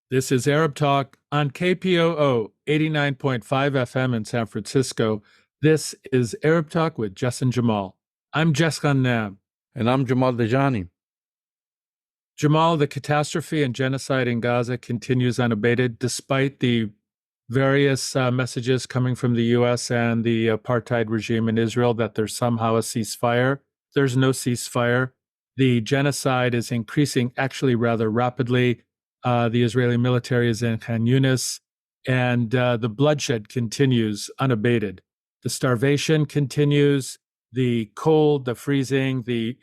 This is Arab Talk on KPOO 89.5 FM in San Francisco. This is Arab Talk with Jess and Jamal. I'm Jess Ghannam. And I'm Jamal Dajani. Jamal, the catastrophe and genocide in Gaza continues unabated despite the various messages coming from the U.S. and the apartheid regime in Israel that there's somehow a ceasefire. There's no ceasefire. The genocide is increasing actually rather rapidly. The Israeli military is in Khan Yunis, and the bloodshed continues unabated. The starvation continues, the cold, the freezing, the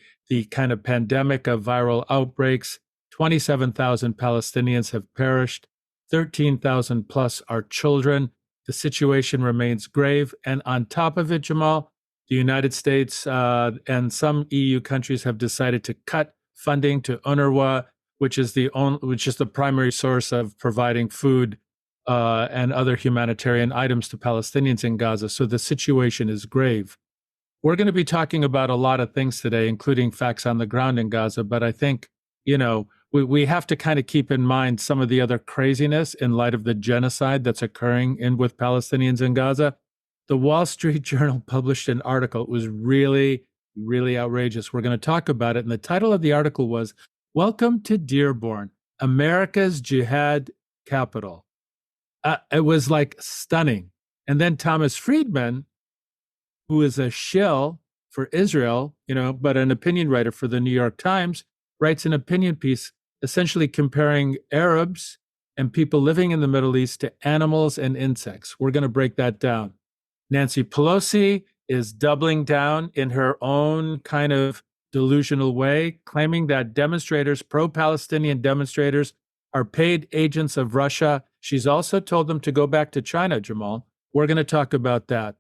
kind of pandemic of viral outbreaks. 27,000 Palestinians have perished. 13,000 plus are children. The situation remains grave. And on top of it, Jamal, the United States and some EU countries have decided to cut funding to UNRWA, which is the primary source of providing food and other humanitarian items to Palestinians in Gaza. So the situation is grave. We're going to be talking about a lot of things today, including facts on the ground in Gaza. But I think, we have to kind of keep in mind some of the other craziness in light of the genocide that's occurring with Palestinians in Gaza. The Wall Street Journal published an article. It was really, really outrageous. We're going to talk about it. And the title of the article was, "Welcome to Dearborn, America's Jihad Capital." It was like stunning. And then Thomas Friedman, who is a shill for Israel, but an opinion writer for the New York Times, writes an opinion piece essentially comparing Arabs and people living in the Middle East to animals and insects. We're going to break that down. Nancy Pelosi is doubling down in her own kind of delusional way, claiming that demonstrators, pro-Palestinian demonstrators, are paid agents of Russia. She's also told them to go back to China, Jamal. We're going to talk about that.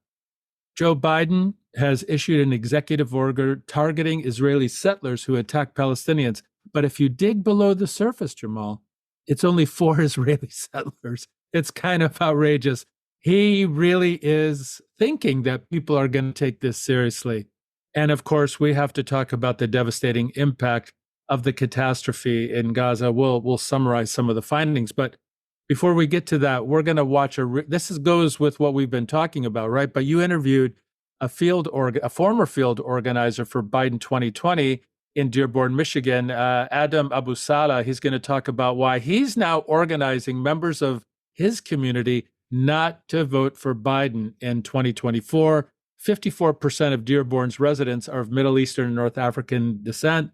Joe Biden has issued an executive order targeting Israeli settlers who attack Palestinians. But if you dig below the surface, Jamal, it's only 4 Israeli settlers. It's kind of outrageous. He really is thinking that people are going to take this seriously. And of course, we have to talk about the devastating impact of the catastrophe in Gaza. We'll summarize some of the findings. But before we get to that, we're going to watch this goes with what we've been talking about, right? But you interviewed a former field organizer for Biden 2020 in Dearborn, Michigan, Adam Abusalah. He's going to talk about why he's now organizing members of his community not to vote for Biden in 2024. 54% of Dearborn's residents are of Middle Eastern and North African descent.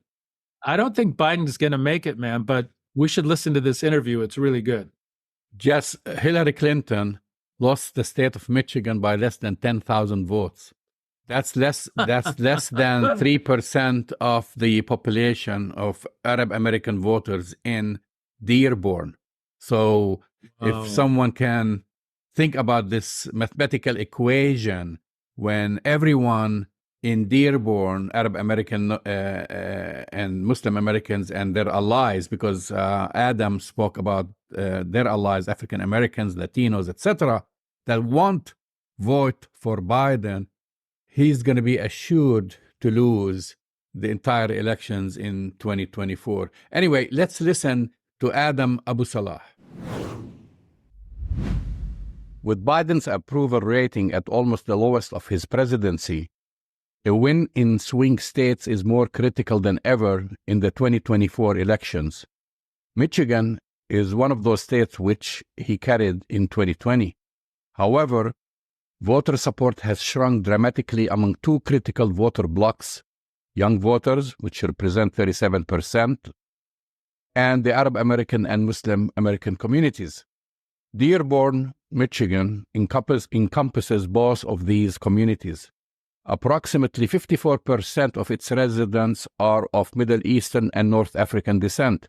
I don't think Biden's going to make it, man, but we should listen to this interview. It's really good. Jess, Hillary Clinton lost the state of Michigan by less than 10,000 votes. That's less than 3% of the population of Arab American voters in Dearborn. So if someone can think about this mathematical equation, when everyone in Dearborn, Arab American and Muslim Americans and their allies, because Adam spoke about their allies, African Americans, Latinos, etc., that won't vote for Biden, he's going to be assured to lose the entire elections in 2024. Anyway, let's listen to Adam Abusalah. With Biden's approval rating at almost the lowest of his presidency, a win in swing states is more critical than ever in the 2024 elections. Michigan is one of those states which he carried in 2020. However, voter support has shrunk dramatically among 2 critical voter blocs: young voters, which represent 37%, and the Arab American and Muslim American communities. Dearborn, Michigan encompasses both of these communities. Approximately 54% of its residents are of Middle Eastern and North African descent.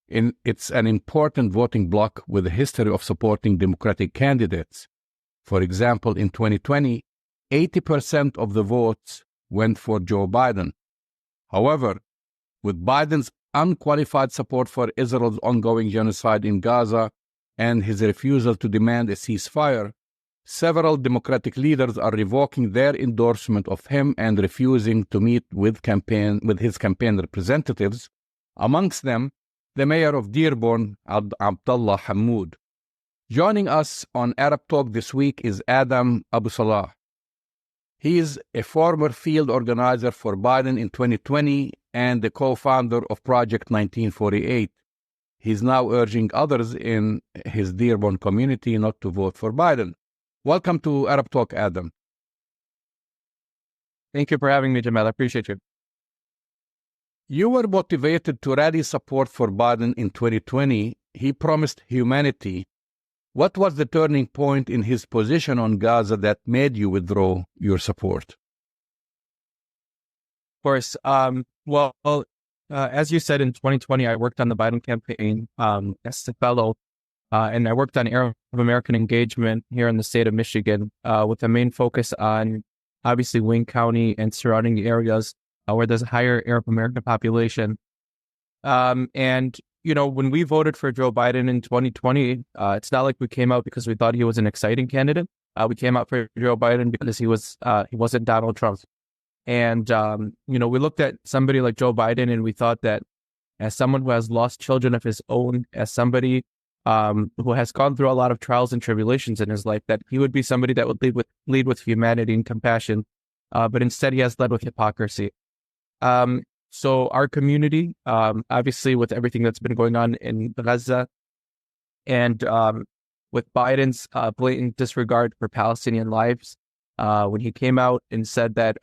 It's an important voting bloc with a history of supporting Democratic candidates. For example, in 2020, 80% of the votes went for Joe Biden. However, with Biden's unqualified support for Israel's ongoing genocide in Gaza and his refusal to demand a ceasefire, several Democratic leaders are revoking their endorsement of him and refusing to meet with his campaign representatives, amongst them the mayor of Dearborn, Abdullah Hammoud. Joining us on Arab Talk this week is Adam Abusalah. He is a former field organizer for Biden in 2020 and the co-founder of Project 1948. He's now urging others in his Dearborn community not to vote for Biden. Welcome to Arab Talk, Adam. Thank you for having me, Jamal. I appreciate you. You were motivated to rally support for Biden in 2020. He promised humanity. What was the turning point in his position on Gaza that made you withdraw your support? Of course. As you said, in 2020, I worked on the Biden campaign as a fellow, and I worked on Arab American engagement here in the state of Michigan with a main focus on, obviously, Wayne County and surrounding areas where there's a higher Arab American population. When we voted for Joe Biden in 2020, it's not like we came out because we thought he was an exciting candidate. We came out for Joe Biden because he wasn't Donald Trump. And, we looked at somebody like Joe Biden and we thought that as someone who has lost children of his own, as somebody who has gone through a lot of trials and tribulations in his life, that he would be somebody that would lead with humanity and compassion. But instead, he has led with hypocrisy. So our community, obviously with everything that's been going on in Gaza and with Biden's blatant disregard for Palestinian lives, when he came out and said that,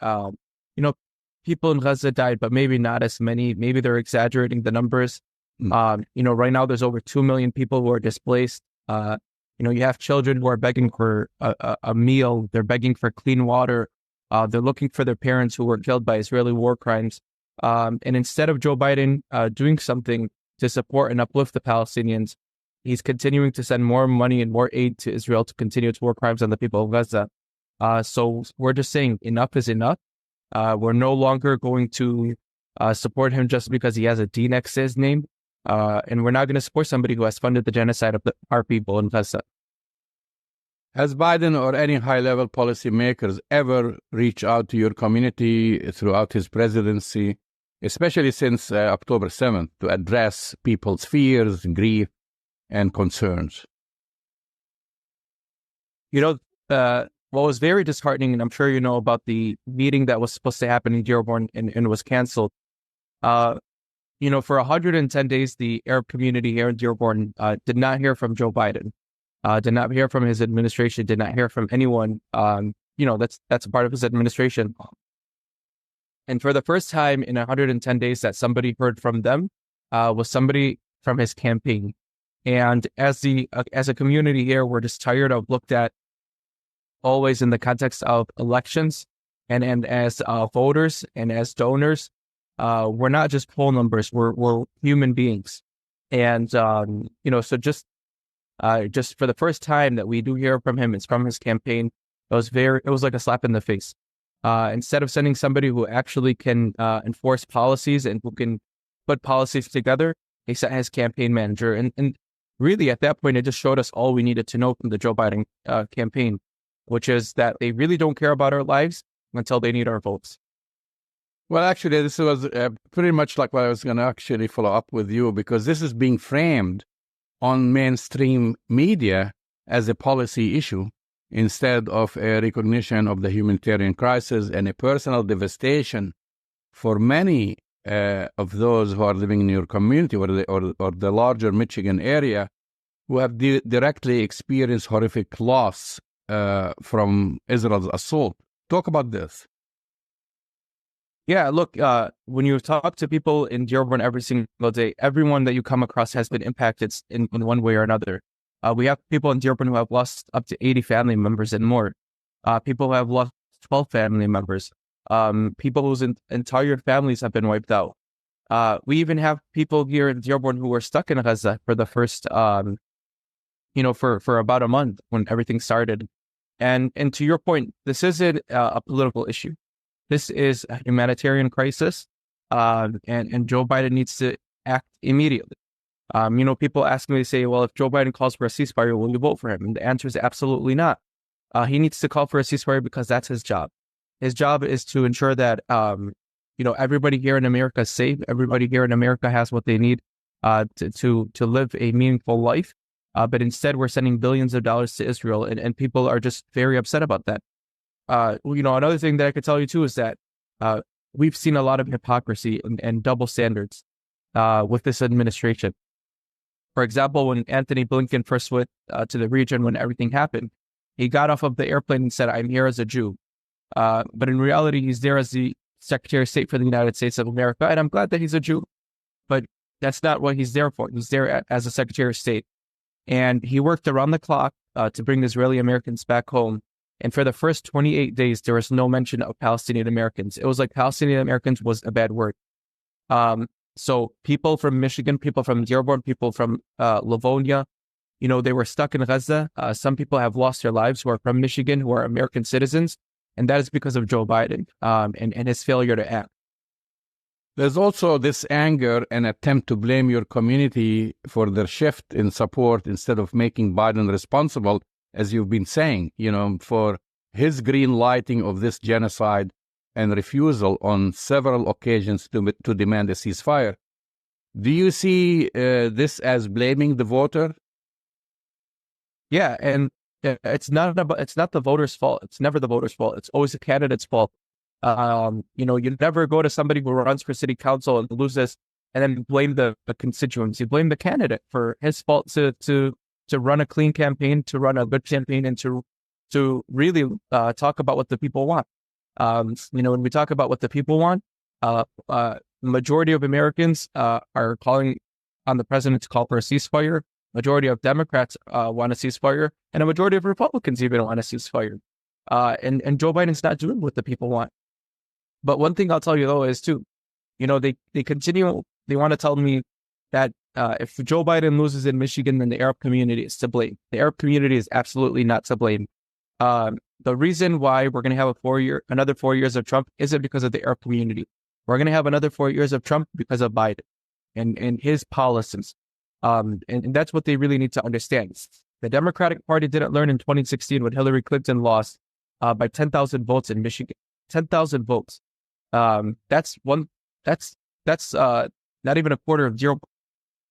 people in Gaza died, but maybe not as many. Maybe they're exaggerating the numbers. Right now there's over 2 million people who are displaced. You have children who are begging for a meal. They're begging for clean water. They're looking for their parents who were killed by Israeli war crimes. And instead of Joe Biden doing something to support and uplift the Palestinians, he's continuing to send more money and more aid to Israel to continue its war crimes on the people of Gaza. So we're just saying enough is enough. We're no longer going to support him just because he has a D next to his name. And we're not going to support somebody who has funded the genocide of our people in Gaza. Has Biden or any high-level policymakers ever reached out to your community throughout his presidency, especially since October 7th, to address people's fears, grief, and concerns? What was very disheartening, and I'm sure you know about the meeting that was supposed to happen in Dearborn and was canceled. For 110 days, the Arab community here in Dearborn did not hear from Joe Biden. Did not hear from his administration, did not hear from anyone, that's a part of his administration. And for the first time in 110 days that somebody heard from them was somebody from his campaign. And as a community here, we're just tired of looked at always in the context of elections and as voters and as donors. We're not just poll numbers, we're human beings. And, so just for the first time that we do hear from him, it's from his campaign. It was like a slap in the face. Instead of sending somebody who actually can enforce policies and who can put policies together, he sent his campaign manager. And really, at that point, it just showed us all we needed to know from the Joe Biden campaign, which is that they really don't care about our lives until they need our votes. Well, actually, this was pretty much like what I was going to actually follow up with you, because this is being framed on mainstream media as a policy issue instead of a recognition of the humanitarian crisis and a personal devastation for many of those who are living in your community or the larger Michigan area who have directly experienced horrific loss from Israel's assault. Talk about this. Yeah, look, when you talk to people in Dearborn every single day, everyone that you come across has been impacted in one way or another. We have people in Dearborn who have lost up to 80 family members and more. People who have lost 12 family members. People whose entire families have been wiped out. We even have people here in Dearborn who were stuck in Gaza for the first, for about a month when everything started. And to your point, this isn't a political issue. This is a humanitarian crisis, and Joe Biden needs to act immediately. People ask me, they say, well, if Joe Biden calls for a ceasefire, will you vote for him? And the answer is absolutely not. He needs to call for a ceasefire because that's his job. His job is to ensure that, everybody here in America is safe. Everybody here in America has what they need. to live a meaningful life. But instead, we're sending billions of dollars to Israel, and people are just very upset about that. Another thing that I could tell you too is that we've seen a lot of hypocrisy and double standards with this administration. For example, when Anthony Blinken first went to the region when everything happened, he got off of the airplane and said, "I'm here as a Jew." But in reality, he's there as the Secretary of State for the United States of America. And I'm glad that he's a Jew, but that's not what he's there for. He's there as a Secretary of State. And he worked around the clock to bring Israeli Americans back home. And for the first 28 days, there was no mention of Palestinian Americans. It was like Palestinian Americans was a bad word. So people from Michigan, people from Dearborn, people from Livonia, they were stuck in Gaza. Some people have lost their lives who are from Michigan, who are American citizens. And that is because of Joe Biden and his failure to act. There's also this anger and attempt to blame your community for their shift in support instead of making Biden responsible, as you've been saying, for his green lighting of this genocide and refusal on several occasions to demand a ceasefire. Do you see this as blaming the voter? Yeah, and it's not the voter's fault. It's never the voter's fault. It's always the candidate's fault. You never go to somebody who runs for city council and loses and then blame the constituents. You blame the candidate for his fault to run a clean campaign, to run a good campaign, and to really talk about what the people want. When we talk about what the people want, majority of Americans are calling on the president to call for a ceasefire. Majority of Democrats want a ceasefire, and a majority of Republicans even want a ceasefire. And Joe Biden's not doing what the people want. But one thing I'll tell you though is too, they continue. They want to tell me that if Joe Biden loses in Michigan, then the Arab community is to blame. The Arab community is absolutely not to blame. The reason why we're going to have another 4 years of Trump isn't because of the Arab community. We're going to have another 4 years of Trump because of Biden and his policies. And that's what they really need to understand. The Democratic Party didn't learn in 2016 when Hillary Clinton lost by 10,000 votes in Michigan. 10,000 votes. That's not even a quarter of Dearborn.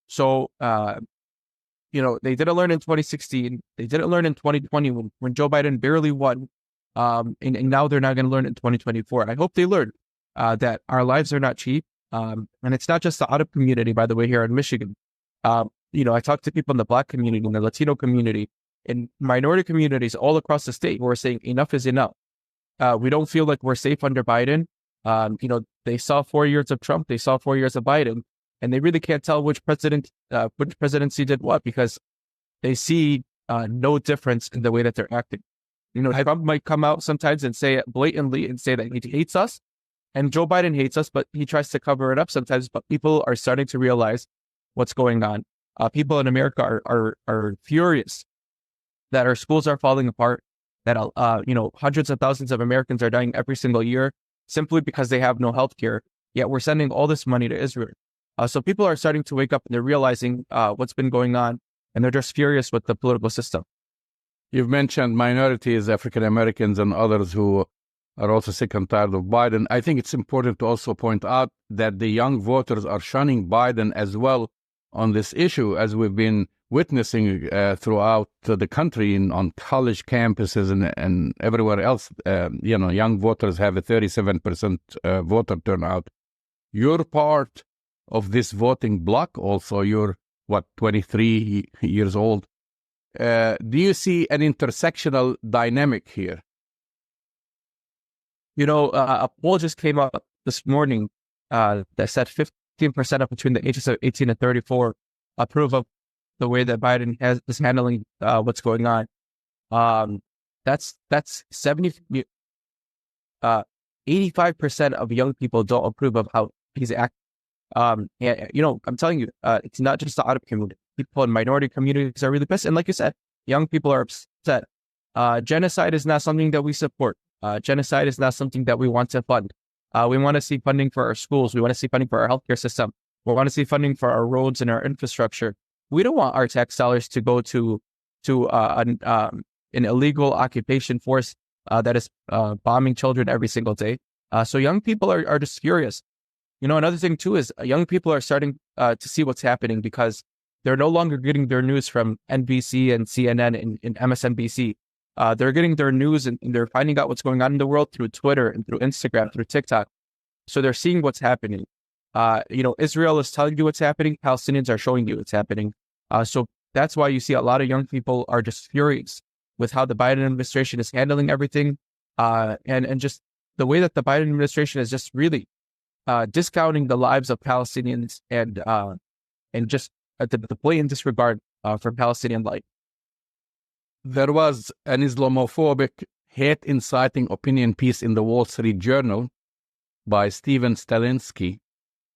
So, they didn't learn in 2016. They didn't learn in 2020 when Joe Biden barely won. And now they're not going to learn in 2024. I hope they learn that our lives are not cheap. And it's not just the Arab community, by the way, here in Michigan. I talk to people in the Black community, in the Latino community, in minority communities all across the state who are saying enough is enough. We don't feel like we're safe under Biden. They saw 4 years of Trump, they saw 4 years of Biden, and they really can't tell which presidency did what because they see no difference in the way that they're acting. Trump might come out sometimes and say it blatantly and say that he hates us, and Joe Biden hates us, but he tries to cover it up sometimes. But people are starting to realize what's going on. People in America are furious that our schools are falling apart, that hundreds of thousands of Americans are dying every single year simply because they have no health care, yet we're sending all this money to Israel. So people are starting to wake up and they're realizing what's been going on, and they're just furious with the political system. You've mentioned minorities, African Americans, and others who are also sick and tired of Biden. I think it's important to also point out that the young voters are shunning Biden as well on this issue, as we've been witnessing throughout the country on college campuses and everywhere else. Young voters have a 37% voter turnout. You're part of this voting bloc also. You're, 23 years old. Do you see an intersectional dynamic here? A poll just came up this morning that said 15% of between the ages of 18 and 34 approve of the way that Biden is handling what's going on. That's 85% of young people don't approve of how he's acting. I'm telling you, it's not just the Arab community. People in minority communities are really pissed. And like you said, young people are upset. Genocide is not something that we support. Genocide is not something that we want to fund. We want to see funding for our schools. We want to see funding for our healthcare system. We want to see funding for our roads and our infrastructure. We don't want our tax dollars to go to an illegal occupation force that is bombing children every single day. So young people are just furious. Another thing too is young people are starting to see what's happening because they're no longer getting their news from NBC and CNN and MSNBC. They're getting their news and they're finding out what's going on in the world through Twitter and through Instagram, through TikTok. So they're seeing what's happening. Israel is telling you what's happening. Palestinians are showing you what's happening. So that's why you see a lot of young people are just furious with how the Biden administration is handling everything. And just the way that the Biden administration is just really discounting the lives of Palestinians and just the blatant disregard for Palestinian life. There was an Islamophobic, hate-inciting opinion piece in the Wall Street Journal by Steven Stalinsky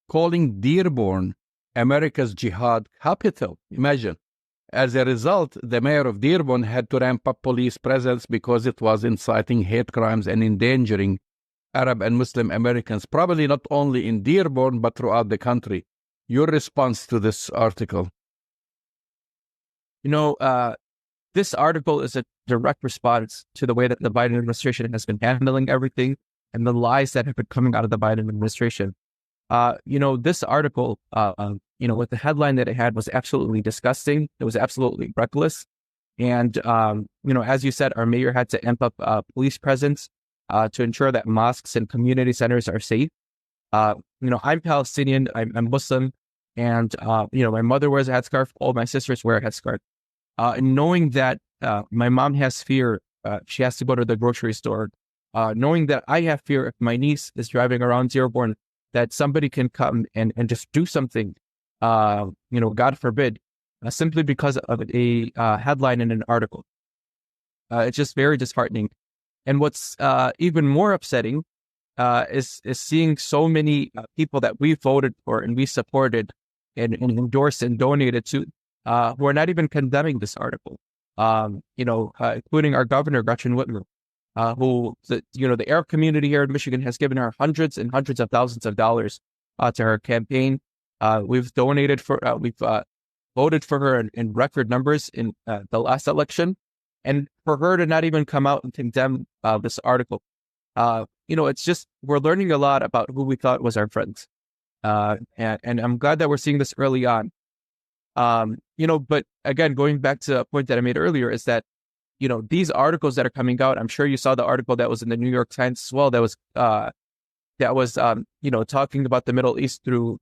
calling Dearborn America's jihad capital. Imagine. As a result, the mayor of Dearborn had to ramp up police presence because it was inciting hate crimes and endangering Arab and Muslim Americans, probably not only in Dearborn, but throughout the country. Your response to this article? This article is a direct response to the way that the Biden administration has been handling everything and the lies that have been coming out of the Biden administration. This article, with the headline that it had was absolutely disgusting. It was absolutely reckless. And, as you said, our mayor had to amp up police presence to ensure that mosques and community centers are safe. I'm Palestinian, I'm Muslim, and, my mother wears a headscarf, all my sisters wear a headscarf. And knowing that my mom has fear, she has to go to the grocery store, knowing that I have fear if my niece is driving around Dearborn, that somebody can come and just do something, God forbid, simply because of a headline in an article. It's just very disheartening. And what's even more upsetting is seeing so many people that we voted for and we supported and endorsed and donated to who are not even condemning this article, including our governor, Gretchen Whitmer, who, the Arab community here in Michigan has given her hundreds and hundreds of thousands of dollars to her campaign. We've donated for, we've voted for her in record numbers in the last election. And for her to not even come out and condemn this article, it's just, we're learning a lot about who we thought was our friends. And I'm glad that we're seeing this early on. But again, going back to a point that I made earlier is that, these articles that are coming out, I'm sure you saw the article that was in the New York Times as well, that was talking about the Middle East through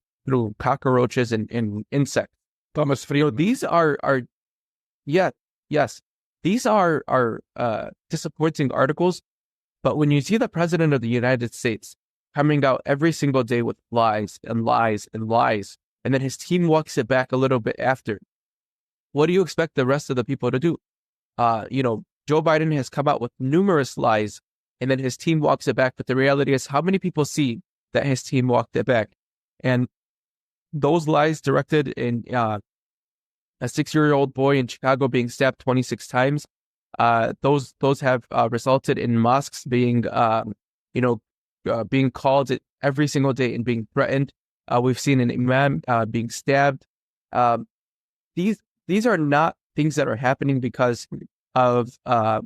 cockroaches and insects. Thomas Friedman. These are these are disappointing articles, but when you see the President of the United States coming out every single day with lies and lies and lies, and then his team walks it back a little bit after, what do you expect the rest of the people to do? Joe Biden has come out with numerous lies, and then his team walks it back. But the reality is, how many people see that his team walked it back? And those lies directed in a 6-year-old boy in Chicago being stabbed 26 times, those have resulted in mosques being, being called every single day and being threatened. We've seen an imam being stabbed. These are not things that are happening because of, a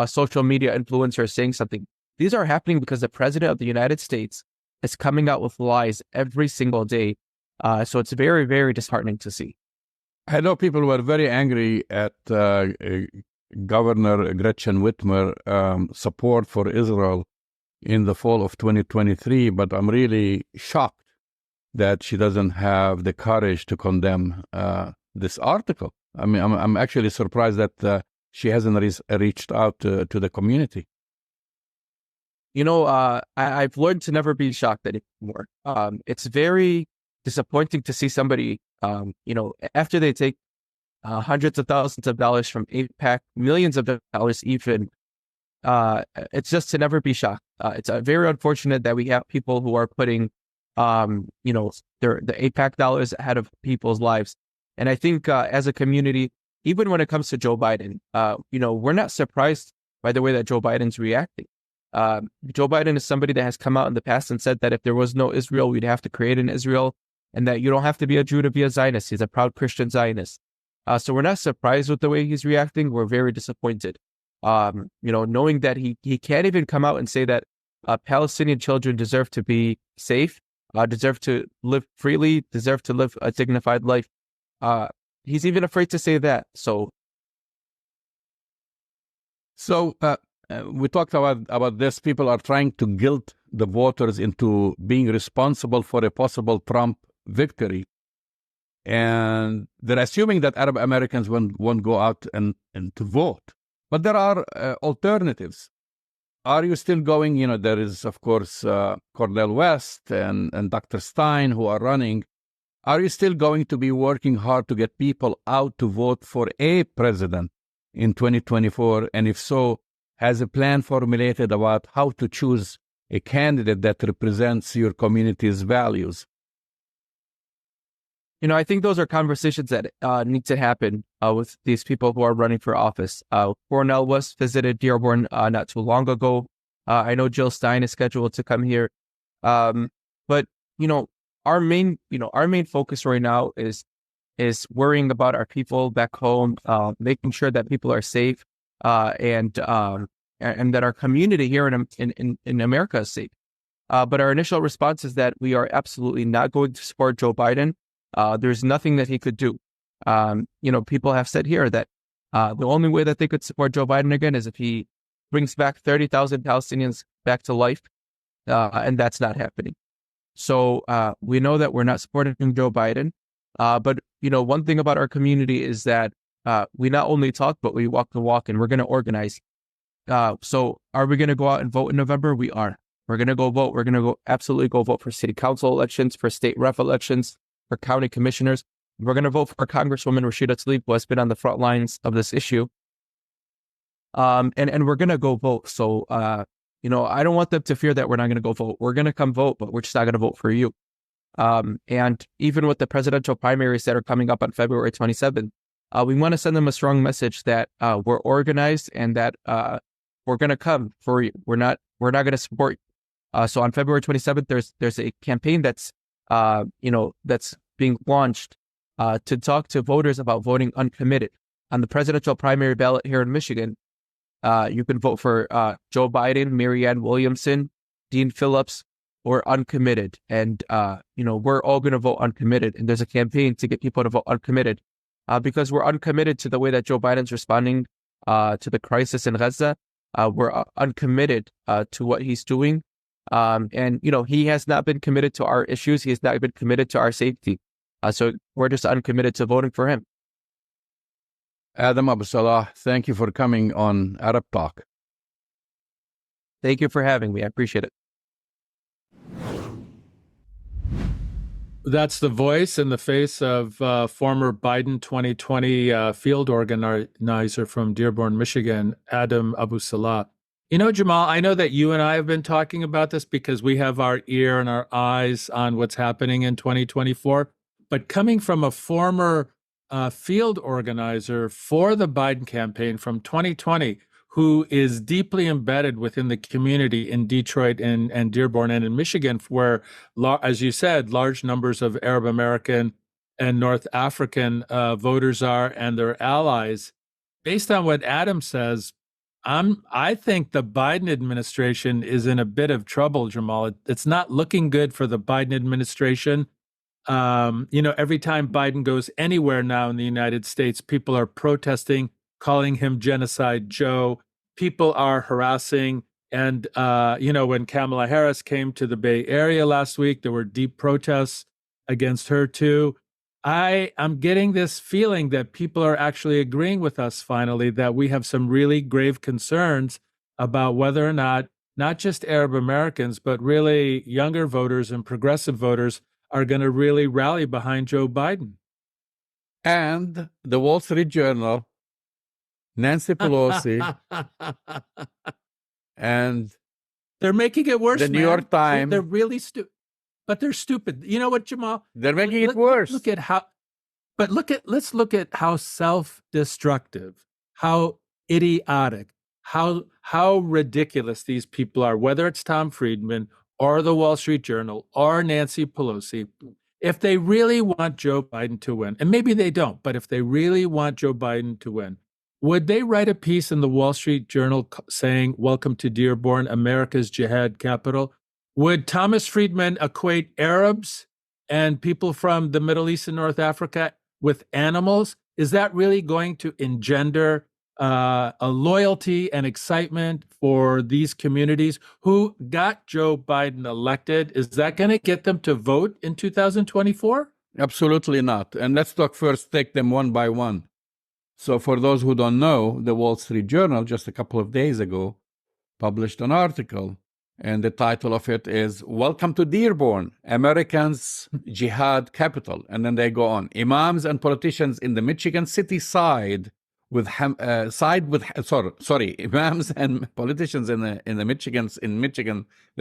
social media influencer saying something. These are happening because the President of the United States is coming out with lies every single day. So it's very, very disheartening to see. I know people were very angry at Governor Gretchen Whitmer support for Israel in the fall of 2023, but I'm really shocked that she doesn't have the courage to condemn this article. I mean, I'm actually surprised that she hasn't reached out to the community. I've learned to never be shocked anymore. It's very disappointing to see somebody, after they take hundreds of thousands of dollars from AIPAC, millions of dollars even, it's just to never be shocked. It's very unfortunate that we have people who are putting, the AIPAC dollars ahead of people's lives. And I think as a community, even when it comes to Joe Biden, we're not surprised by the way that Joe Biden's reacting. Joe Biden is somebody that has come out in the past and said that if there was no Israel, we'd have to create an Israel, and that you don't have to be a Jew to be a Zionist. He's a proud Christian Zionist. So we're not surprised with the way he's reacting. We're very disappointed. Knowing that he can't even come out and say that Palestinian children deserve to be safe, deserve to live freely, deserve to live a dignified life. He's even afraid to say that. So we talked about this. People are trying to guilt the voters into being responsible for a possible Trump victory. And they're assuming that Arab Americans won't go out and to vote. But there are alternatives. Are you still going? There is, of course, Cornel West and Dr. Stein who are running. Are you still going to be working hard to get people out to vote for a president in 2024? And if so, has a plan formulated about how to choose a candidate that represents your community's values? I think those are conversations that need to happen with these people who are running for office. Cornel West visited Dearborn not too long ago. I know Jill Stein is scheduled to come here. But our main focus right now is worrying about our people back home, making sure that people are safe, and that our community here in America is safe. But our initial response is that we are absolutely not going to support Joe Biden. There's nothing that he could do. People have said here that the only way that they could support Joe Biden again is if he brings back 30,000 Palestinians back to life, and that's not happening. So we know that we're not supporting Joe Biden. But one thing about our community is that we not only talk, but we walk the walk, and we're going to organize. So are we going to go out and vote in November? We are. We're going to go vote. We're going to absolutely go vote for city council elections, for state rep elections, for county commissioners. We're going to vote for Congresswoman Rashida Tlaib, who has been on the front lines of this issue. And we're going to go vote. So, I don't want them to fear that we're not going to go vote. We're going to come vote, but we're just not going to vote for you. And even with the presidential primaries that are coming up on February 27th, we want to send them a strong message that we're organized and that we're going to come for you. We're not going to support you. So on February 27th, there's a campaign that's being launched to talk to voters about voting uncommitted. On the presidential primary ballot here in Michigan, you can vote for Joe Biden, Marianne Williamson, Dean Phillips, or uncommitted. And, we're all going to vote uncommitted. And there's a campaign to get people to vote uncommitted because we're uncommitted to the way that Joe Biden's responding to the crisis in Gaza. We're uncommitted to what he's doing. And he has not been committed to our issues. He has not been committed to our safety. So we're just uncommitted to voting for him. Adam Abusalah, thank you for coming on Arab Talk. Thank you for having me. I appreciate it. That's the voice and the face of former Biden 2020 field organizer from Dearborn, Michigan, Adam Abusalah. Jamal, I know that you and I have been talking about this because we have our ear and our eyes on what's happening in 2024. But coming from a former field organizer for the Biden campaign from 2020, who is deeply embedded within the community in Detroit and Dearborn and in Michigan, where, as you said, large numbers of Arab American and North African voters are and their allies. Based on what Adam says, I think the Biden administration is in a bit of trouble, Jamal. It's not looking good for the Biden administration. Every time Biden goes anywhere now in the United States, people are protesting, calling him Genocide Joe. People are harassing. And, when Kamala Harris came to the Bay Area last week, there were deep protests against her too. I'm getting this feeling that people are actually agreeing with us finally, that we have some really grave concerns about whether or not just Arab Americans, but really younger voters and progressive voters are going to really rally behind Joe Biden. And the Wall Street Journal, Nancy Pelosi, and they're making it worse. The New York Times. They're really stupid. But they're stupid. You know what, Jamal? They're making it worse. Let's look at how self-destructive, how idiotic, how ridiculous these people are, whether it's Tom Friedman or the Wall Street Journal or Nancy Pelosi. If they really want Joe Biden to win, and maybe they don't, but if they really want Joe Biden to win, would they write a piece in the Wall Street Journal saying, "Welcome to Dearborn, America's jihad capital"? Would Thomas Friedman equate Arabs and people from the Middle East and North Africa with animals? Is that really going to engender a loyalty and excitement for these communities who got Joe Biden elected? Is that going to get them to vote in 2024? Absolutely not. And let's take them one by one. So for those who don't know, the Wall Street Journal just a couple of days ago published an article, and the title of it is "Welcome to Dearborn, Americans' Jihad Capital." And then they go on. Imams and politicians in the Michigan city imams and politicians in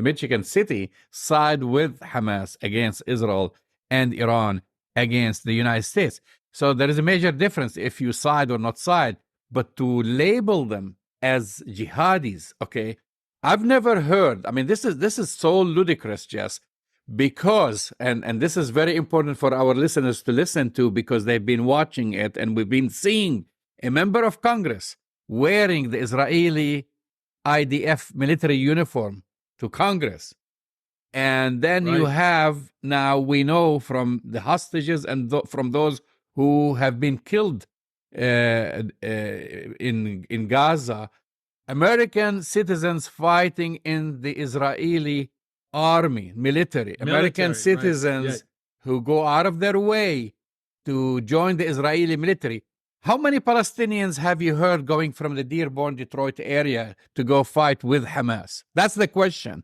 Michigan city side with Hamas against Israel and Iran against the United States. So there is a major difference if you side or not side, but to label them as jihadis, okay? I've never heard. I mean, this is so ludicrous, Jess, because and this is very important for our listeners to listen to, because they've been watching it, and we've been seeing a member of Congress wearing the Israeli IDF military uniform to Congress. And then you have, now we know from the hostages and from those who have been killed in Gaza, American citizens fighting in the Israeli army, military. American citizens who go out of their way to join the Israeli military. How many Palestinians have you heard going from the Dearborn, Detroit area to go fight with Hamas? That's the question.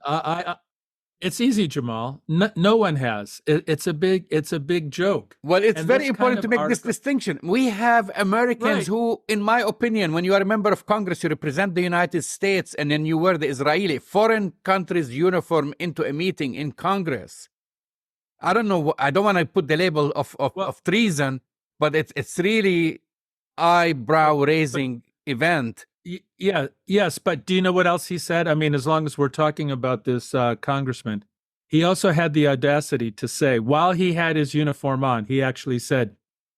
It's easy, Jamal. No one has. It's a big joke. Well, it's very important to make this distinction. We have Americans who, in my opinion, when you are a member of Congress, you represent the United States, and then you wear the Israeli foreign country's uniform into a meeting in Congress. I don't know. I don't want to put the label of treason, but it's really eyebrow-raising event. Yes, but do you know what else he said? I mean, as long as we're talking about this congressman, he also had the audacity to say, while he had his uniform on, he actually said,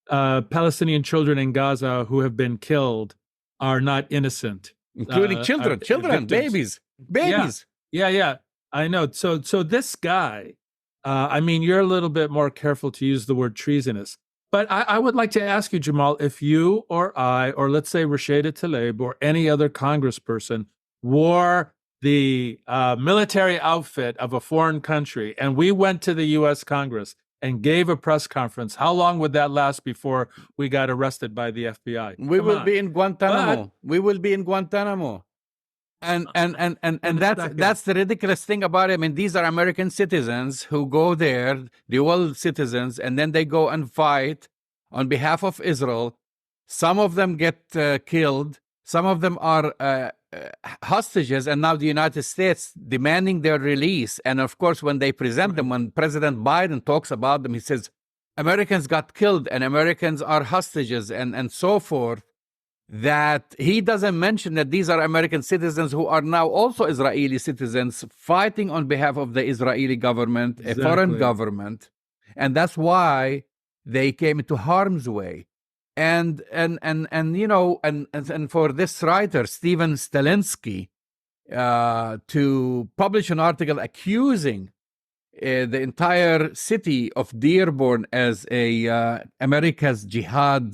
Palestinian children in Gaza who have been killed are not innocent. Including children, babies. Yeah, I know. So this guy, I mean, you're a little bit more careful to use the word treasonous. But I would like to ask you, Jamal, if you or I, or let's say Rashida Tlaib or any other congressperson wore the military outfit of a foreign country and we went to the U.S. Congress and gave a press conference, how long would that last before we got arrested by the FBI? We will be in Guantanamo. We will be in Guantanamo. And that's the ridiculous thing about it. I mean, these are American citizens who go there, dual citizens, and then they go and fight on behalf of Israel. Some of them get killed. Some of them are hostages, and now the United States demanding their release. And of course, when they present them, when President Biden talks about them, he says, Americans got killed and Americans are hostages and so forth. That he doesn't mention that these are American citizens who are now also Israeli citizens fighting on behalf of the Israeli government, a foreign government. And that's why they came into harm's way. And you know, and for this writer, Stephen Stalinsky, to publish an article accusing the entire city of Dearborn as a America's jihad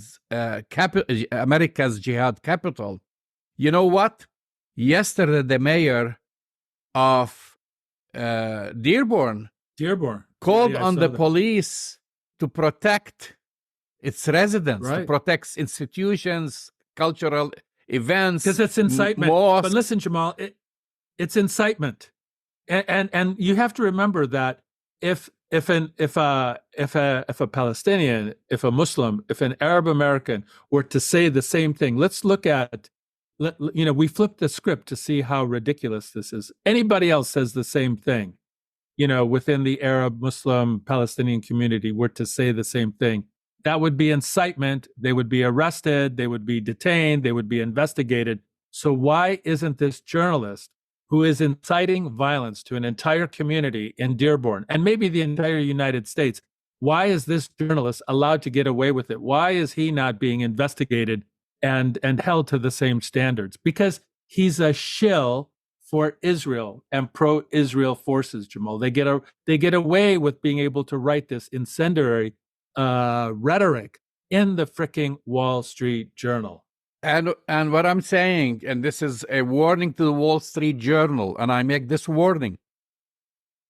capital. You know what? Yesterday, the mayor of Dearborn called on the police to protect its residents, to protect institutions, cultural events, because it's incitement. Mosques. But listen, Jamal, it's incitement. And you have to remember that if a Palestinian, if a Muslim, if an Arab American were to say the same thing, let's look at, we flip the script to see how ridiculous this is. Anybody else says the same thing, within the Arab, Muslim, Palestinian community were to say the same thing, that would be incitement. They would be arrested. They would be detained. They would be investigated. So why isn't this journalist, who is inciting violence to an entire community in Dearborn and maybe the entire United States, why is this journalist allowed to get away with it? Why is he not being investigated and held to the same standards? Because he's a shill for Israel and pro-Israel forces, Jamal. They get away with being able to write this incendiary rhetoric in the fricking Wall Street Journal. And what I'm saying, and this is a warning to the Wall Street Journal, and I make this warning: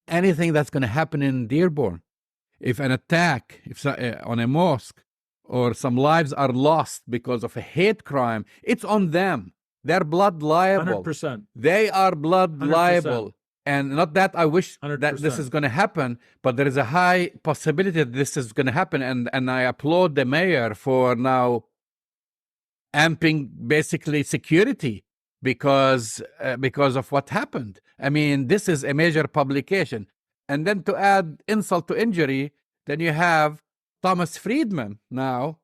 anything that's going to happen in Dearborn, if an attack on a mosque or some lives are lost because of a hate crime, it's on them. They're blood liable. 100%. They are blood 100%. liable. And not that I wish 100%. that this is going to happen, but there is a high possibility that this is going to happen. And I applaud the mayor for now amping basically security because of what happened. I mean, this is a major publication. And then to add insult to injury, then you have Thomas Friedman now.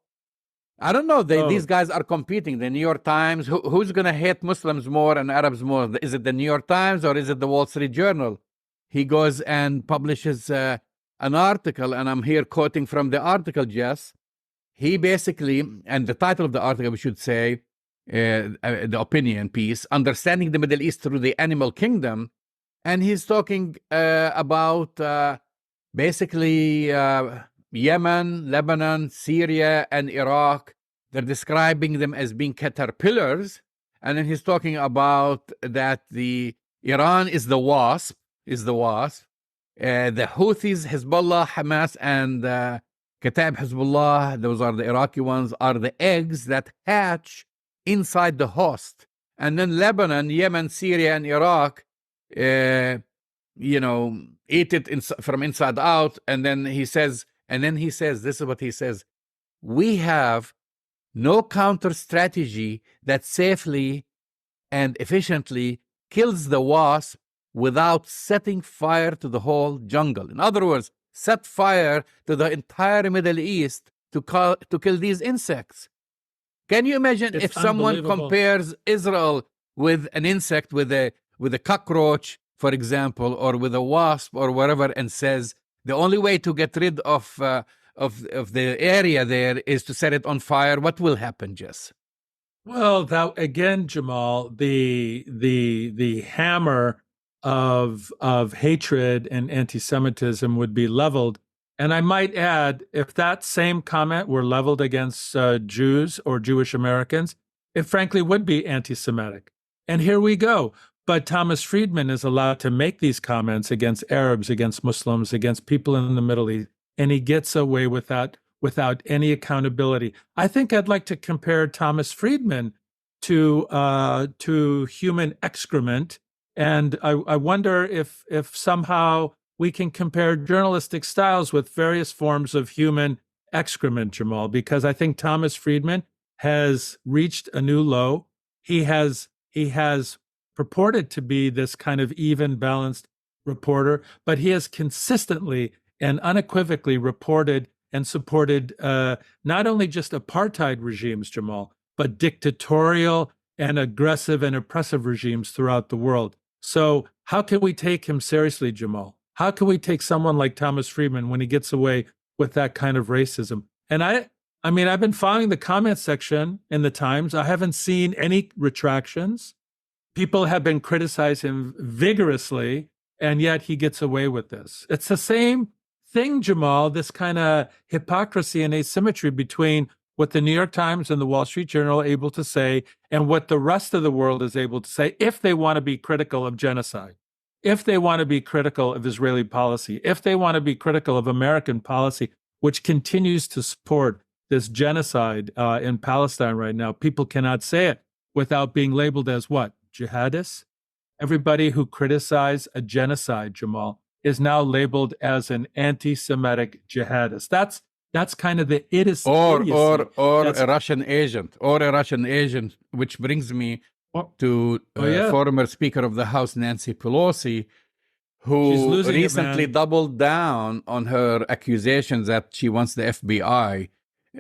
I don't know. These guys are competing. The New York Times. Who's going to hate Muslims more and Arabs more? Is it the New York Times or is it the Wall Street Journal? He goes and publishes an article, and I'm here quoting from the article, Jess. He basically, and the title of the article, we should say, the opinion piece, Understanding the Middle East Through the Animal Kingdom. And he's talking about basically Yemen, Lebanon, Syria, and Iraq. They're describing them as being caterpillars. And then he's talking about that Iran is the wasp, the Houthis, Hezbollah, Hamas, and Kataib Hezbollah, those are the Iraqi ones, are the eggs that hatch inside the host. And then Lebanon, Yemen, Syria, and Iraq, eat it from inside out. And then he says, this is what he says: we have no counter strategy that safely and efficiently kills the wasp without setting fire to the whole jungle. In other words, set fire to the entire Middle East to kill these insects. Can you imagine if someone compares Israel with an insect, with a cockroach, for example, or with a wasp or whatever, and says the only way to get rid of the area there is to set it on fire? What will happen, Jess? Well, that again, Jamal, the hammer of hatred and anti-Semitism would be leveled. And I might add, if that same comment were leveled against Jews or Jewish Americans, it frankly would be anti-Semitic. And here we go. But Thomas Friedman is allowed to make these comments against Arabs, against Muslims, against people in the Middle East, and he gets away with that without any accountability. I think I'd like to compare Thomas Friedman to human excrement. And I wonder if somehow we can compare journalistic styles with various forms of human excrement, Jamal, because I think Thomas Friedman has reached a new low. He has purported to be this kind of even, balanced reporter, but he has consistently and unequivocally reported and supported not only just apartheid regimes, Jamal, but dictatorial and aggressive and oppressive regimes throughout the world. So how can we take him seriously, Jamal? How can we take someone like Thomas Friedman when he gets away with that kind of racism? And I mean, I've been following the comment section in the Times. I haven't seen any retractions. People have been criticizing him vigorously, and yet he gets away with this. It's the same thing, Jamal, this kind of hypocrisy and asymmetry between what the New York Times and the Wall Street Journal are able to say and what the rest of the world is able to say if they want to be critical of genocide, if they want to be critical of Israeli policy, if they want to be critical of American policy, which continues to support this genocide in Palestine right now. People cannot say it without being labeled as what? Jihadists? Everybody who criticizes a genocide, Jamal, is now labeled as an anti-Semitic jihadist. That's kind of the idiocy. Or a Russian agent, which brings me to former Speaker of the House, Nancy Pelosi, who recently doubled down on her accusations that she wants the FBI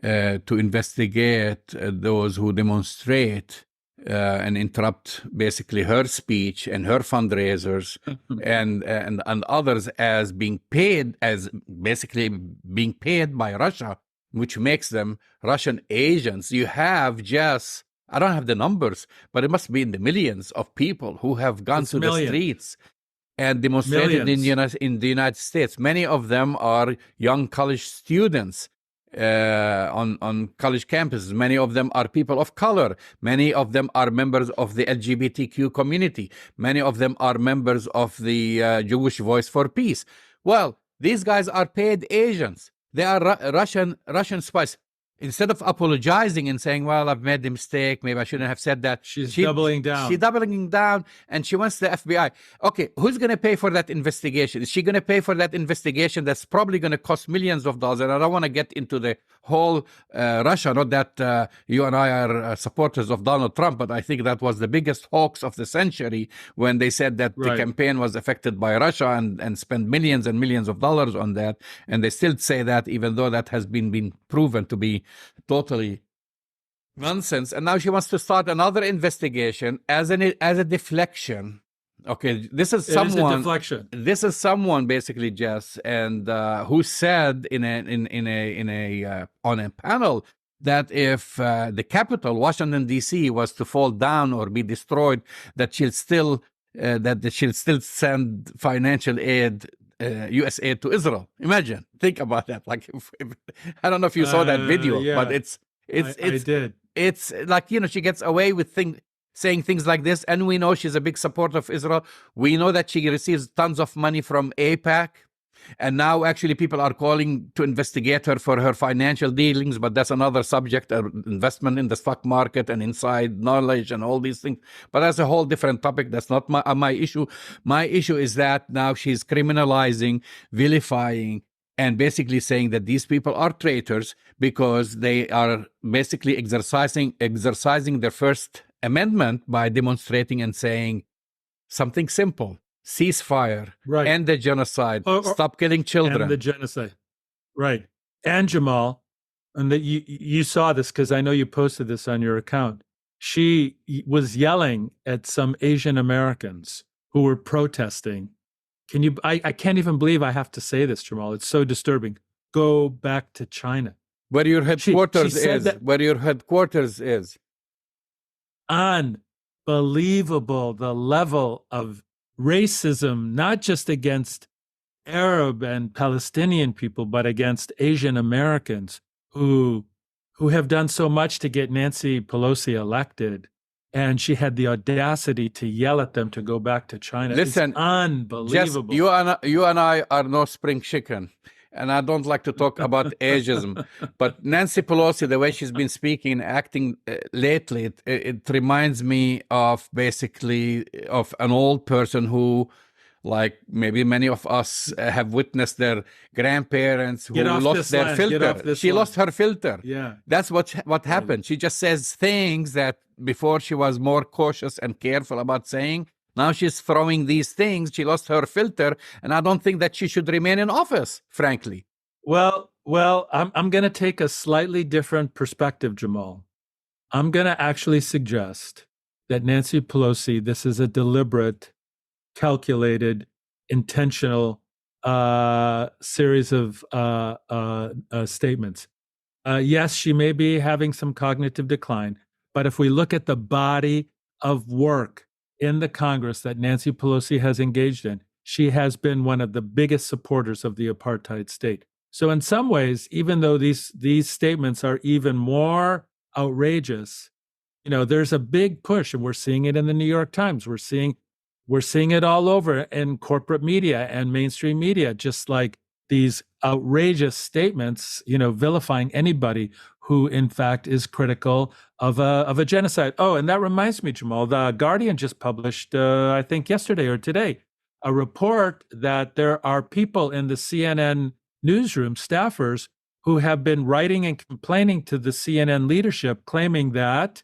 to investigate those who demonstrate and interrupt basically her speech and her fundraisers and others as being paid by Russia, which makes them Russian agents. You have just I don't have the numbers, but it must be in the millions of people who have gone It's to the millions. streets and demonstrated Millions. in the United States. Many of them are young college students on college campuses. Many of them are people of color. Many of them are members of the LGBTQ community. Many of them are members of the Jewish Voice for Peace. Well, these guys are paid agents. They are Russian spies. Instead of apologizing and saying, well, I've made a mistake, maybe I shouldn't have said that. She's doubling down. She's doubling down, and she wants the FBI. Okay, who's going to pay for that investigation? Is she going to pay for that investigation that's probably going to cost millions of dollars? And I don't want to get into the whole Russia, not that you and I are supporters of Donald Trump, but I think that was the biggest hoax of the century when they said that the campaign was affected by Russia and spent millions and millions of dollars on that. And they still say that, even though that has been proven to be totally nonsense. And now she wants to start another investigation as a deflection. Okay, this is someone. It is a deflection. This is someone basically, Jess, and who said on a panel that if the capital, Washington D.C., was to fall down or be destroyed, that she'll still send financial aid. U.S. aid to Israel. Imagine, think about that. Like, if I don't know if you saw that video, yeah. but I did. It's like, she gets away with saying things like this, and we know she's a big supporter of Israel. We know that she receives tons of money from AIPAC, and now actually people are calling to investigate her for her financial dealings, but that's another subject, investment in the stock market and inside knowledge and all these things. But that's a whole different topic. That's not my issue. My issue is that now she's criminalizing, vilifying, and basically saying that these people are traitors because they are basically exercising their First Amendment by demonstrating and saying something simple. Ceasefire, end the genocide, stop killing children. And the genocide. Right. And Jamal, and that you saw this because I know you posted this on your account. She was yelling at some Asian Americans who were protesting. I can't even believe I have to say this, Jamal. It's so disturbing. Go back to China. Where your headquarters Where your headquarters is. Unbelievable, the level of racism, not just against Arab and Palestinian people, but against Asian Americans who have done so much to get Nancy Pelosi elected. And she had the audacity to yell at them to go back to China. Listen, it's unbelievable. Just, you and I are no spring chicken. And I don't like to talk about ageism, but Nancy Pelosi, the way she's been speaking and acting lately, it reminds me of basically of an old person who, like maybe many of us have witnessed their grandparents who lost their filter. She lost her filter. Yeah, that's what happened. She just says things that before she was more cautious and careful about saying. Now she's throwing these things. She lost her filter, and I don't think that she should remain in office, frankly. Well, I'm going to take a slightly different perspective, Jamal. I'm going to actually suggest that Nancy Pelosi, this is a deliberate, calculated, intentional series of statements. Yes, she may be having some cognitive decline, but if we look at the body of work in the Congress that Nancy Pelosi has engaged in, she has been one of the biggest supporters of the apartheid state. So in some ways, even though these statements are even more outrageous, there's a big push, and we're seeing it in the New York Times. We're seeing it all over in corporate media and mainstream media, just like these outrageous statements, vilifying anybody who in fact is critical of a genocide. Oh, and that reminds me, Jamal, the Guardian just published, I think yesterday or today, a report that there are people in the CNN newsroom, staffers, who have been writing and complaining to the CNN leadership, claiming that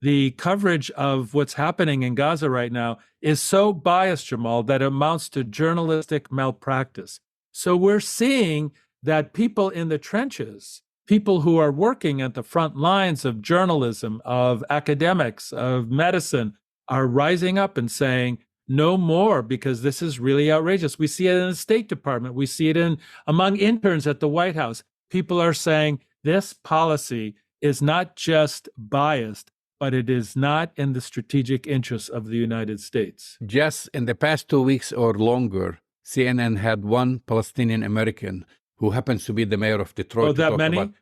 the coverage of what's happening in Gaza right now is so biased, Jamal, that it amounts to journalistic malpractice. So we're seeing that people in the trenches, people who are working at the front lines of journalism, of academics, of medicine, are rising up and saying, no more, because this is really outrageous. We see it in the State Department. We see it among interns at the White House. People are saying this policy is not just biased, but it is not in the strategic interests of the United States. Just in the past 2 weeks or longer, CNN had one Palestinian American who happens to be the mayor of Detroit. Oh, to that talk many? About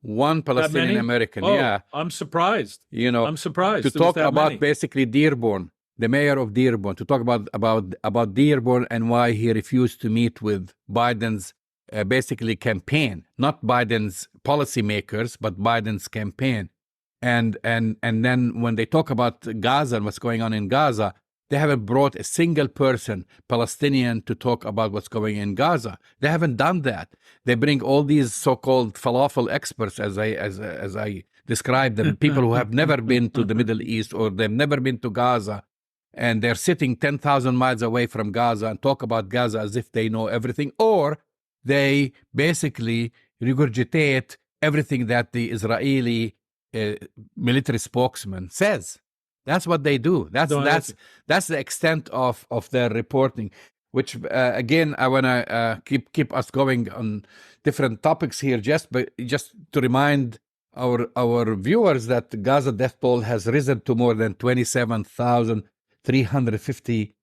one Palestinian American. Oh, Yeah, I'm surprised. I'm surprised. To There was talk that about many. basically Dearborn, the mayor of Dearborn, to talk about Dearborn and why he refused to meet with Biden's basically campaign, not Biden's policymakers, but Biden's campaign. And then when they talk about Gaza and what's going on in Gaza, they haven't brought a single person, Palestinian, to talk about what's going in Gaza. They haven't done that. They bring all these so-called falafel experts, as I describe them, people who have never been to the Middle East or they've never been to Gaza, and they're sitting 10,000 miles away from Gaza and talk about Gaza as if they know everything, or they basically regurgitate everything that the Israeli military spokesman says. That's what they do. That's the extent of their reporting. Which again, I want to keep us going on different topics here, just to remind our viewers that the Gaza death toll has risen to more than 27,350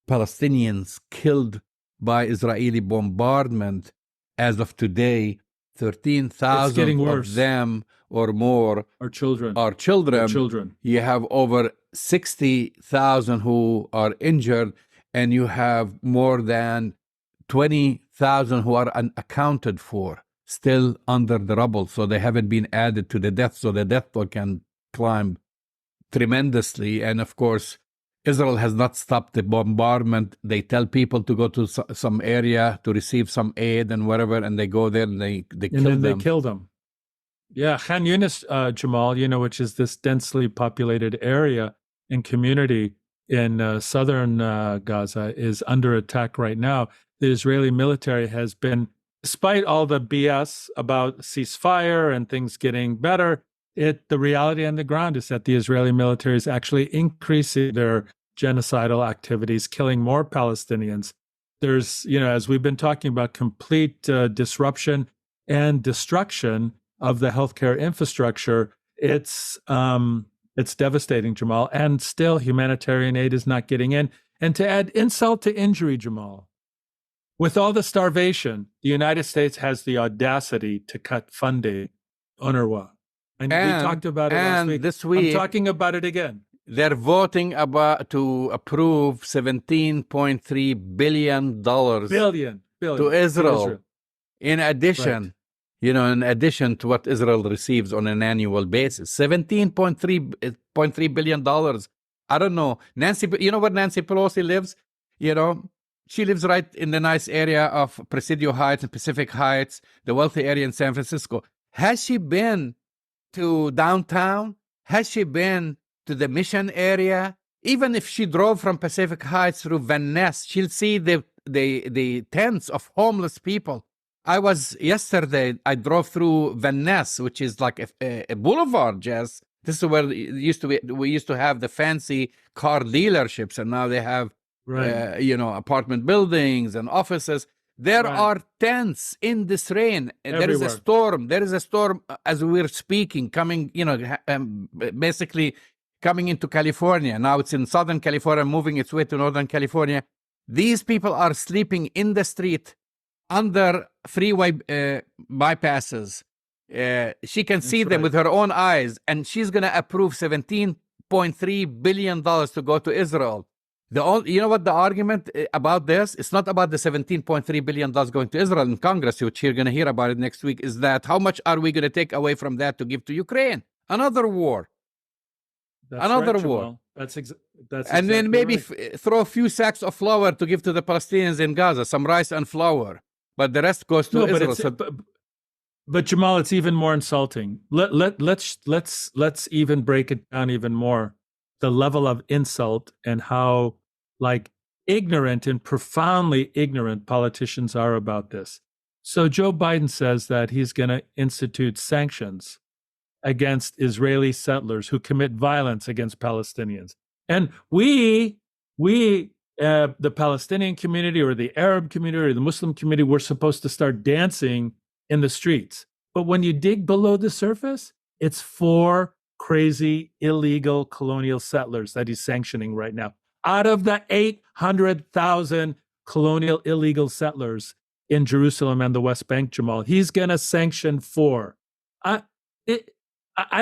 Palestinians killed by Israeli bombardment as of today. 13,000 of them or more are children. You have over 60,000 who are injured, and you have more than 20,000 who are unaccounted for, still under the rubble. So they haven't been added to the death, so the death toll can climb tremendously. And of course, Israel has not stopped the bombardment. They tell people to go to some area to receive some aid and whatever, and they go there and they kill them. Yeah, Khan Yunis, Jamal, which is this densely populated area and community in southern Gaza, is under attack right now. The Israeli military has been, despite all the BS about ceasefire and things getting better, the reality on the ground is that the Israeli military is actually increasing their genocidal activities, killing more Palestinians. There's, as we've been talking about, complete disruption and destruction of the healthcare infrastructure. It's devastating, Jamal, and still humanitarian aid is not getting in. And to add insult to injury, Jamal, with all the starvation, the United States has the audacity to cut funding UNRWA. And we talked about it last week. This week, I'm talking about it again. They're voting to approve $17.3 billion to Israel. In addition, in addition to what Israel receives on an annual basis, $17.3 billion. I don't know. You know where Nancy Pelosi lives? She lives right in the nice area of Presidio Heights and Pacific Heights, the wealthy area in San Francisco. Has she been to downtown? Has she been to the Mission area? Even if she drove from Pacific Heights through Van Ness, she'll see the tents of homeless people. Yesterday, I drove through Van Ness, which is like a boulevard, Jess. This is where we used to have the fancy car dealerships, and now they have, apartment buildings and offices. There are tents in this rain. Everywhere. There is a storm as we're speaking, coming, basically coming into California. Now it's in Southern California, moving its way to Northern California. These people are sleeping in the street under freeway bypasses. She can see them with her own eyes, and she's going to approve $17.3 billion to go to Israel. You know what the argument about this? It's not about the $17.3 billion going to Israel in Congress, which you're going to hear about it next week, is that how much are we going to take away from that to give to Ukraine? Another war. Another war. That's and exactly then maybe right. Throw a few sacks of flour to give to the Palestinians in Gaza, some rice and flour. But the rest goes to Israel. But Jamal, it's even more insulting. Let's even break it down even more. The level of insult and how ignorant and profoundly ignorant politicians are about this. So Joe Biden says that he's going to institute sanctions against Israeli settlers who commit violence against Palestinians. And the Palestinian community or the Arab community or the Muslim community, we're supposed to start dancing in the streets. But when you dig below the surface, it's for crazy, illegal colonial settlers that he's sanctioning right now. Out of the 800,000 colonial illegal settlers in Jerusalem and the West Bank, Jamal, he's going to sanction 4. I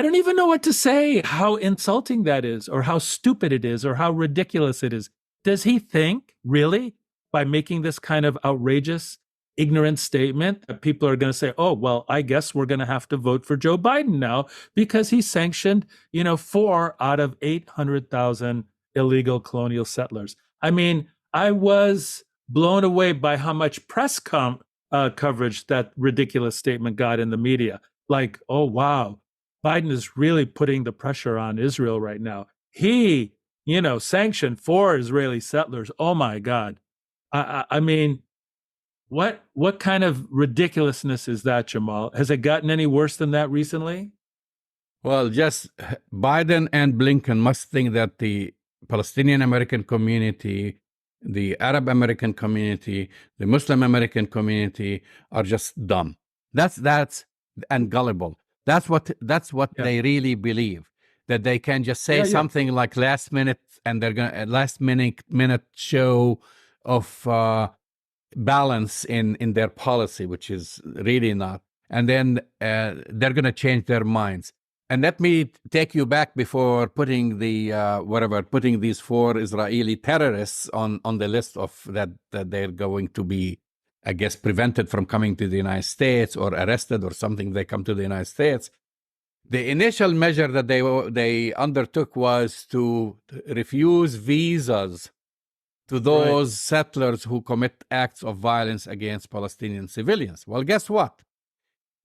don't even know what to say, how insulting that is, or how stupid it is, or how ridiculous it is. Does he think, really, by making this kind of outrageous, ignorant statement, that people are going to say, oh, well, I guess we're going to have to vote for Joe Biden now because he sanctioned, 4 out of 800,000 illegal colonial settlers? I mean, I was blown away by how much press coverage that ridiculous statement got in the media. Like, oh, wow, Biden is really putting the pressure on Israel right now. He, sanctioned 4 Israeli settlers. Oh, my God. I mean, what kind of ridiculousness is that, Jamal? Has it gotten any worse than that recently? Well, just Biden and Blinken must think that the Palestinian American community, the Arab American community, the Muslim American community are just dumb. That's and gullible. That's what they really believe, that they can just say something like last minute, and they're gonna last minute show of balance in their policy, which is really not. And then they're gonna change their minds. And let me take you back before putting putting these 4 Israeli terrorists on the list of that they're going to be, I guess, prevented from coming to the United States or arrested or something. They come to the United States. The initial measure that they undertook was to refuse visas to those settlers who commit acts of violence against Palestinian civilians. Well, guess what?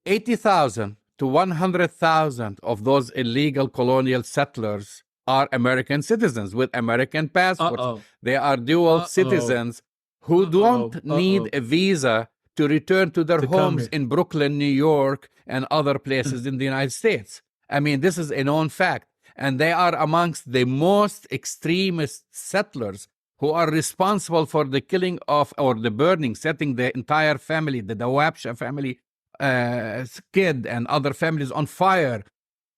80,000 to 100,000 of those illegal colonial settlers are American citizens with American passports. They are dual citizens who don't need a visa to return to their homes in Brooklyn, New York, and other places in the United States. I mean, this is a known fact. And they are amongst the most extremist settlers who are responsible for the killing of, or the burning, setting the entire family, the Dawabsha family, kid and other families on fire,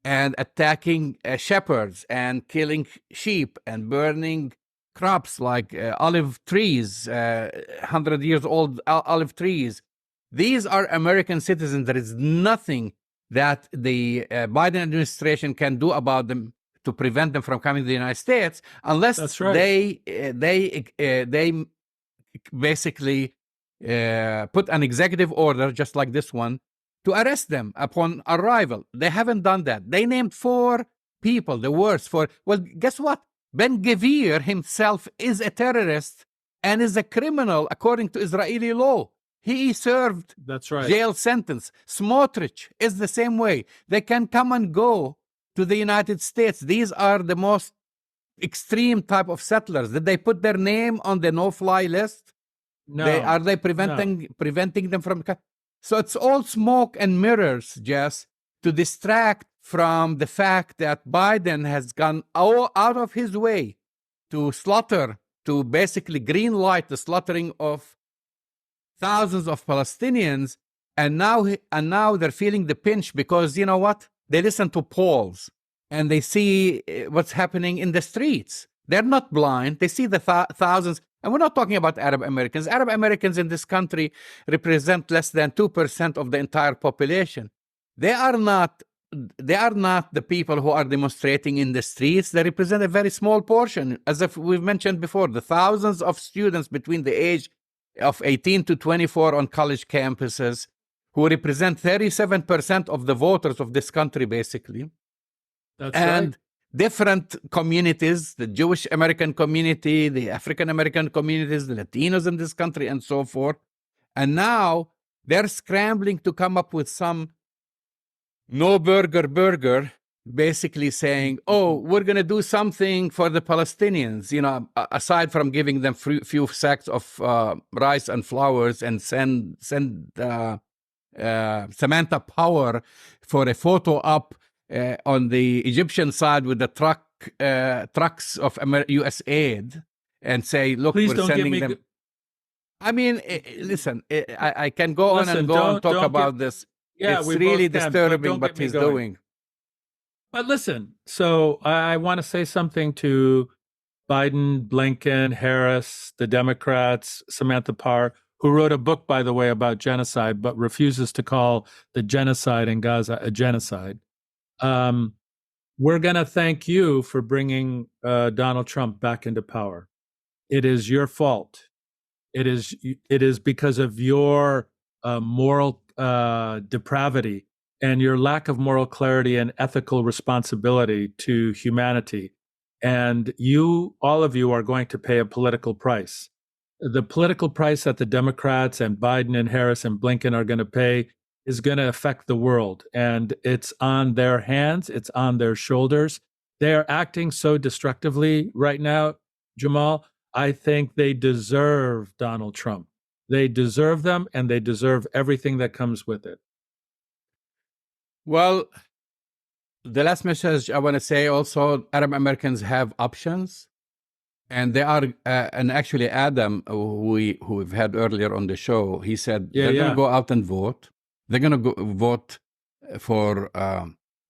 and attacking shepherds and killing sheep and burning crops like olive trees, 100 years old olive trees. These are American citizens. There is nothing that the Biden administration can do about them to prevent them from coming to the United States, unless they basically put an executive order, just like this one, to arrest them upon arrival. They haven't done that. They named 4 people, the worst. Well, guess what? Ben-Gvir himself is a terrorist and is a criminal according to Israeli law. He served jail sentence. Smotrich is the same way. They can come and go to the United States. These are the most extreme type of settlers. Did they put their name on the no-fly list? No. Are they preventing them from? So it's all smoke and mirrors, Jess, to distract from the fact that Biden has gone out of his way to basically green light the slaughtering of thousands of Palestinians, and now they're feeling the pinch because, you know what? They listen to polls and they see what's happening in the streets. They're not blind. They see the thousands. And we're not talking about Arab Americans. Arab Americans in this country represent less than 2% of the entire population. They are not the people who are demonstrating in the streets. They represent a very small portion. As if we've mentioned before, the thousands of students between the age of 18 to 24 on college campuses who represent 37% of the voters of this country, basically. That's right. Different communities, the Jewish American community, the African American communities, the Latinos in this country, and so forth. And now they're scrambling to come up with some no-burger, basically saying, oh, we're going to do something for the Palestinians, aside from giving them few sacks of rice and flowers and send Samantha Power for a photo up on the Egyptian side with the trucks of U.S. aid and say, look, please we're sending them. I mean, listen, I can go on and talk about this. Yeah, it's really disturbing what he's doing. But listen, so I want to say something to Biden, Blinken, Harris, the Democrats, Samantha Parr, who wrote a book, by the way, about genocide, but refuses to call the genocide in Gaza a genocide. We're going to thank you for bringing Donald Trump back into power. It is your fault. It is because of your moral depravity and your lack of moral clarity and ethical responsibility to humanity. And you, all of you, are going to pay a political price. The political price that the Democrats and Biden and Harris and Blinken are going to pay is going to affect the world. And it's on their hands, it's on their shoulders. They are acting so destructively right now, Jamal. I think they deserve Donald Trump. They deserve them, and they deserve everything that comes with it. Well, the last message I want to say also, Arab Americans have options, and they are, and actually Adam, who we've had earlier on the show, he said they're going to go out and vote. They're going to vote for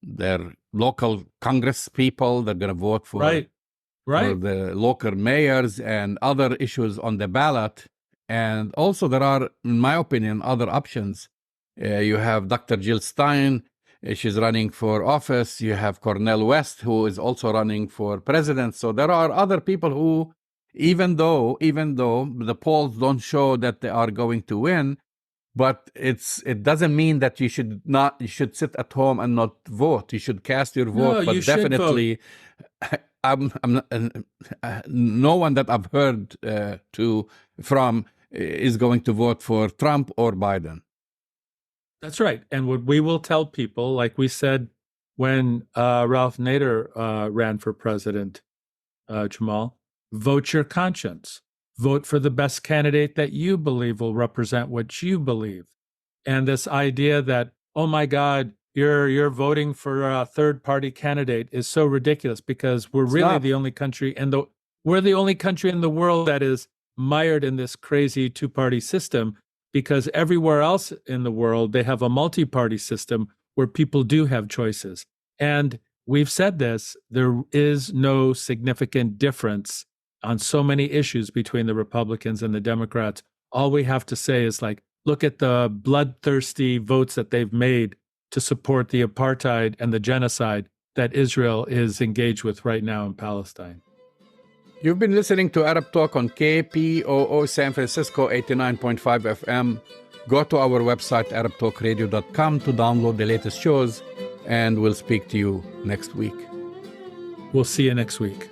their local Congress people. They're going to vote for, for the local mayors and other issues on the ballot. And also there are, in my opinion, other options. You have Dr. Jill Stein. She's running for office. You have Cornel West, who is also running for president. So there are other people who, even though the polls don't show that they are going to win, but it doesn't mean that you should sit at home and not vote. You should cast your vote. No, but definitely, no one that I've heard from is going to vote for Trump or Biden. That's right. And what we will tell people, like we said when Ralph Nader ran for president, Jamal, vote your conscience. Vote for the best candidate that you believe will represent what you believe. And this idea that, oh my God, you're voting for a third-party candidate is so ridiculous, because we're really the only country in the world that is mired in this crazy two-party system. Because everywhere else in the world, they have a multi-party system where people do have choices. And we've said this, there is no significant difference on so many issues between the Republicans and the Democrats. All we have to say is, like, look at the bloodthirsty votes that they've made to support the apartheid and the genocide that Israel is engaged with right now in Palestine. You've been listening to Arab Talk on KPOO San Francisco 89.5 FM. Go to our website, arabtalkradio.com, to download the latest shows, and we'll speak to you next week. We'll see you next week.